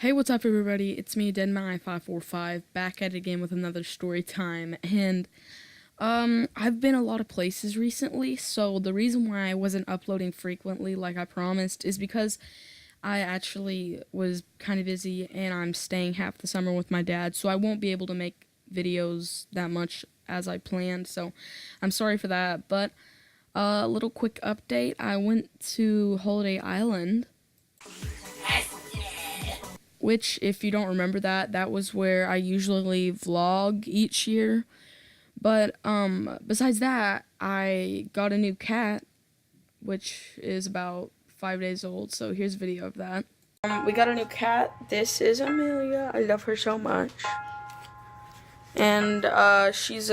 Hey, what's up, everybody? It's me, Deadmy545, back at it again with another story time. And I've been a lot of places recently, so the reason why I wasn't uploading frequently like I promised is because I actually was kind of busy and I'm staying half the summer with my dad, so I won't be able to make videos that much as I planned. So I'm sorry for that, but a little quick update. I went to Holiday Island, which, if you don't remember that was where I usually vlog each year. But besides that, I got a new cat, which is about 5 days old. So here's a video of that. We got a new cat. This is Amelia. I love her so much. And she's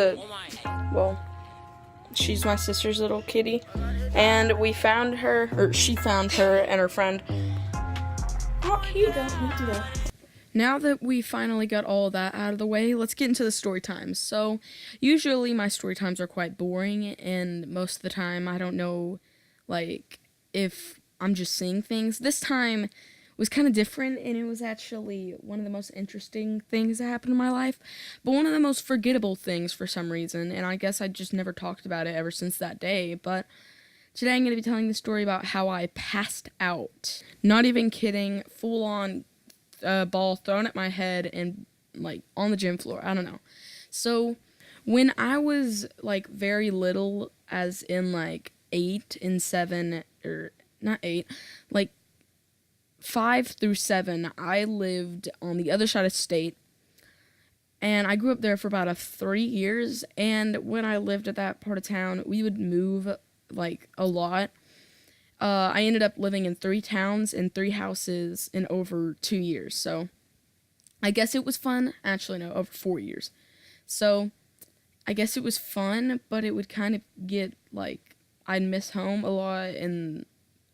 she's my sister's little kitty. And we found her, or she found her and her friend. Oh, here you go. Now that we finally got all of that out of the way, let's get into the story times. So, usually my story times are quite boring, and most of the time I don't know, like, if I'm just seeing things. This time was kind of different, and it was actually one of the most interesting things that happened in my life, but one of the most forgettable things for some reason, and I guess I just never talked about it ever since that day. But today I'm going to be telling the story about how I passed out. Not even kidding, full on ball thrown at my head and like on the gym floor. I don't know. So when I was like very little, as in like 8 and 7, or not 8, like 5 through 7, I lived on the other side of state, and I grew up there for about 3 years. And when I lived at that part of town, we would move like a lot. I ended up living in 3 towns and 3 houses in over 2 years. So I guess it was fun. Actually, no, over 4 years. So I guess it was fun, but it would kind of get like, I'd miss home a lot, and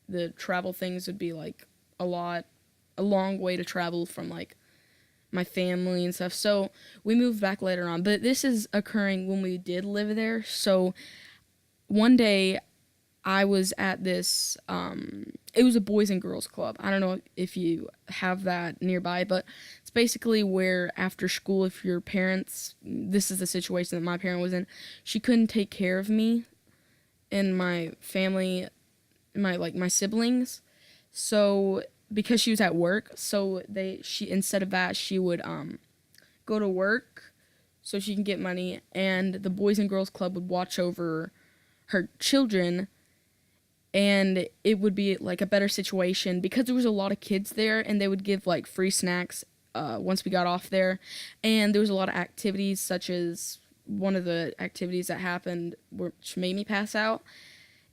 the travel things would be like a long way to travel from like my family and stuff. So we moved back later on, but this is occurring when we did live there. So one day I was at this, it was a boys and girls club. I don't know if you have that nearby, but it's basically where after school, if your parents, this is the situation that my parent was in, she couldn't take care of me and my family, my siblings. So because she was at work, so she instead of that, she would go to work so she can get money, and the boys and girls club would watch over her children. And it would be like a better situation because there was a lot of kids there, and they would give like free snacks once we got off there. And there was a lot of activities, such as one of the activities that happened which made me pass out.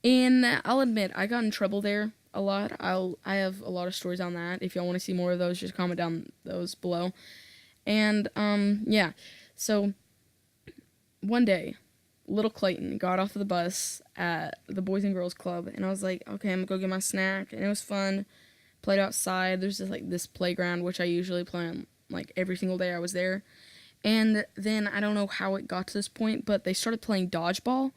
And I'll admit, I got in trouble there a lot. I have a lot of stories on that. If y'all want to see more of those, just comment down those below. And yeah, so one day, little Clayton got off of the bus at the Boys and Girls Club, and I was like, okay, I'm gonna go get my snack, and it was fun. Played outside. There's just like this playground, which I usually play on like every single day I was there. And then I don't know how it got to this point, but they started playing dodgeball.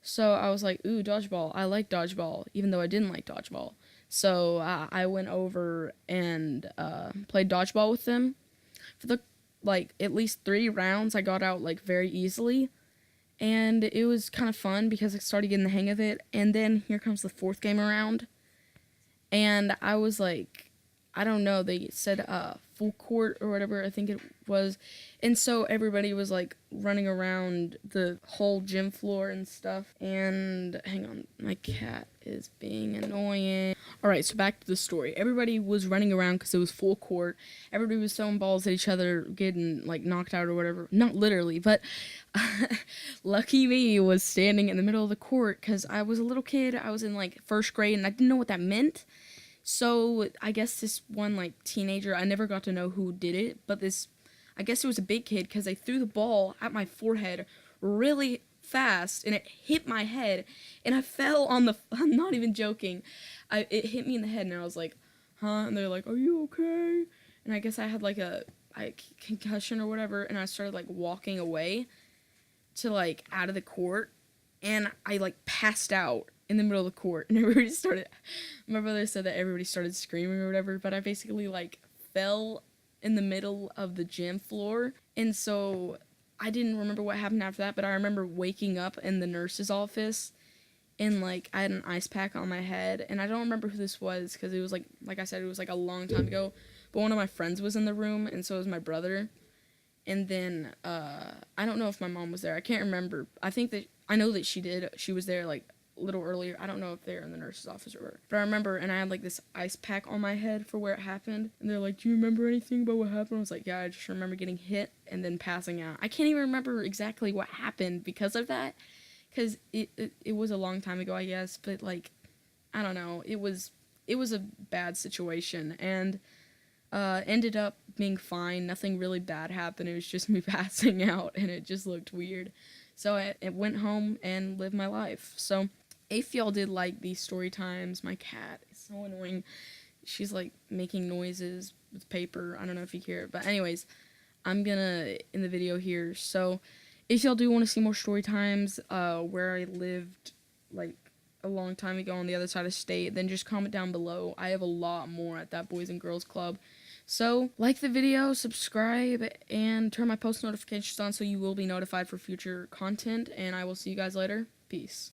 So I was like, ooh, dodgeball. I like dodgeball, even though I didn't like dodgeball. So I went over and played dodgeball with them. For the like at least 3 rounds, I got out like very easily. And it was kind of fun because I started getting the hang of it. And then here comes the 4th game around. And I was like, I don't know, they said full court or whatever, I think it was. And so everybody was like running around the whole gym floor and stuff. And hang on, my cat is being annoying. Alright, so back to the story. Everybody was running around because it was full court. Everybody was throwing balls at each other, getting like knocked out or whatever. Not literally, but lucky me was standing in the middle of the court because I was a little kid. I was in like 1st grade and I didn't know what that meant. So I guess this one like teenager, I never got to know who did it, but I guess it was a big kid, because they threw the ball at my forehead really fast and it hit my head and I fell on the, I'm not even joking, it hit me in the head and I was like, huh, and they're like, are you okay? And I guess I had like a concussion or whatever, and I started like walking away to like out of the court, and I like passed out in the middle of the court, and everybody started, my brother said that everybody started screaming or whatever, but I basically like fell in the middle of the gym floor, and so I didn't remember what happened after that, but I remember waking up in the nurse's office, and like I had an ice pack on my head, and I don't remember who this was because it was like I said, it was like a long time ago, but one of my friends was in the room, and so was my brother. And then I don't know if my mom was there. I can't remember. I know that she was there like a little earlier. I don't know if they were in the nurse's office or where. But I remember, and I had like this ice pack on my head for where it happened. And they're like, "Do you remember anything about what happened?" I was like, "Yeah, I just remember getting hit and then passing out." I can't even remember exactly what happened because of that, because it was a long time ago, I guess. But like, I don't know. It was a bad situation, and ended up being fine. Nothing really bad happened. It was just me passing out, and it just looked weird. So I went home and lived my life. So if y'all did like these story times, my cat is so annoying. She's like making noises with paper. I don't know if you hear it, but anyways, I'm gonna end the video here. So if y'all do want to see more story times, where I lived like a long time ago on the other side of state, then just comment down below. I have a lot more at that Boys and Girls Club. So, like the video, subscribe, and turn my post notifications on so you will be notified for future content, and I will see you guys later. Peace.